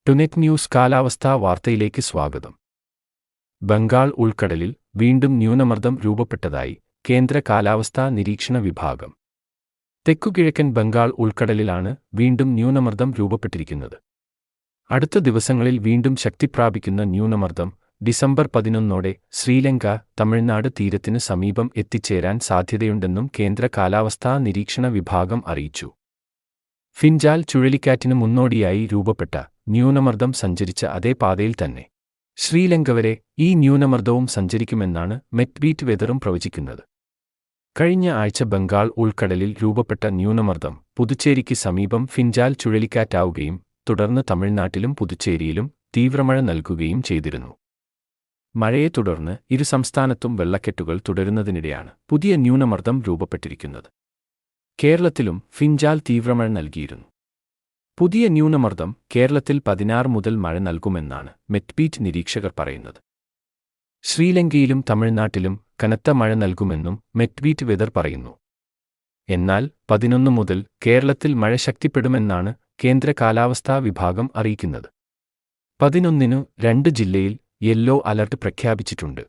ടുനെറ്റ് news കാലാവസ്ഥാ വാർത്തയിലേക്ക് സ്വാഗതം. ബംഗാൾ ഉൾക്കടലിൽ വീണ്ടും ന്യൂനമർദ്ദം രൂപപ്പെട്ടതായി കേന്ദ്ര കാലാവസ്ഥാ നിരീക്ഷണ വിഭാഗം. തെക്കുകിഴക്കൻ ബംഗാൾ ഉൾക്കടലിലാണ് വീണ്ടും ന്യൂനമർദ്ദം രൂപപ്പെട്ടിരിക്കുന്നത്. അടുത്ത ദിവസങ്ങളിൽ വീണ്ടും ശക്തിപ്രാപിക്കുന്ന ന്യൂനമർദ്ദം ഡിസംബർ 11 ശ്രീലങ്ക, തമിഴ്നാട് തീരത്തിനു സമീപം എത്തിച്ചേരാൻ സാധ്യതയുണ്ടെന്നും കേന്ദ്ര കാലാവസ്ഥാ നിരീക്ഷണ വിഭാഗം അറിയിച്ചു. ഫിൻജാൽ ചുഴലിക്കാറ്റിന് മുന്നോടിയായി രൂപപ്പെട്ട ന്യൂനമർദ്ദം സഞ്ചരിച്ച അതേ പാതയിൽ തന്നെ ശ്രീലങ്ക വരെ ഈ ന്യൂനമർദ്ദവും സഞ്ചരിക്കുമെന്നാണ് മെറ്റ്ബീറ്റ് വെതറും പ്രവചിക്കുന്നത്. കഴിഞ്ഞ ആഴ്ച ബംഗാൾ ഉൾക്കടലിൽ രൂപപ്പെട്ട ന്യൂനമർദ്ദം പുതുച്ചേരിക്ക് സമീപം ഫിൻജാൽ ചുഴലിക്കാറ്റാവുകയും തുടർന്ന് തമിഴ്നാട്ടിലും പുതുച്ചേരിയിലും തീവ്രമഴ നൽകുകയും ചെയ്തിരുന്നു. മഴയെ തുടർന്ന് ഇരു സംസ്ഥാനത്തും വെള്ളക്കെട്ടുകൾ തുടരുന്നതിനിടെയാണ് പുതിയ ന്യൂനമർദ്ദം രൂപപ്പെട്ടിരിക്കുന്നത്. കേരളത്തിലും ഫിൻജാൽ തീവ്രമഴ നൽകിയിരുന്നു. പുതിയ ന്യൂനമർദ്ദം കേരളത്തിൽ 16 മുതൽ മഴ നൽകുമെന്നാണ് മെറ്റ്ബീറ്റ് നിരീക്ഷകർ പറയുന്നത്. ശ്രീലങ്കയിലും തമിഴ്നാട്ടിലും കനത്ത മഴ നൽകുമെന്നും മെറ്റ്ബീറ്റ് വെതർ പറയുന്നു. എന്നാൽ 11 മുതൽ കേരളത്തിൽ മഴ ശക്തിപ്പെടുമെന്നാണ് കേന്ദ്ര കാലാവസ്ഥാ വിഭാഗം അറിയിക്കുന്നത്. 11-ന് 2 ജില്ലയിൽ യെല്ലോ അലർട്ട് പ്രഖ്യാപിച്ചിട്ടുണ്ട്.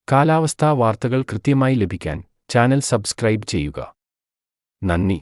കാലാവസ്ഥാ വാർത്തകൾ കൃത്യമായി ലഭിക്കാൻ ചാനൽ സബ്സ്ക്രൈബ് ചെയ്യുക. നന്ദി.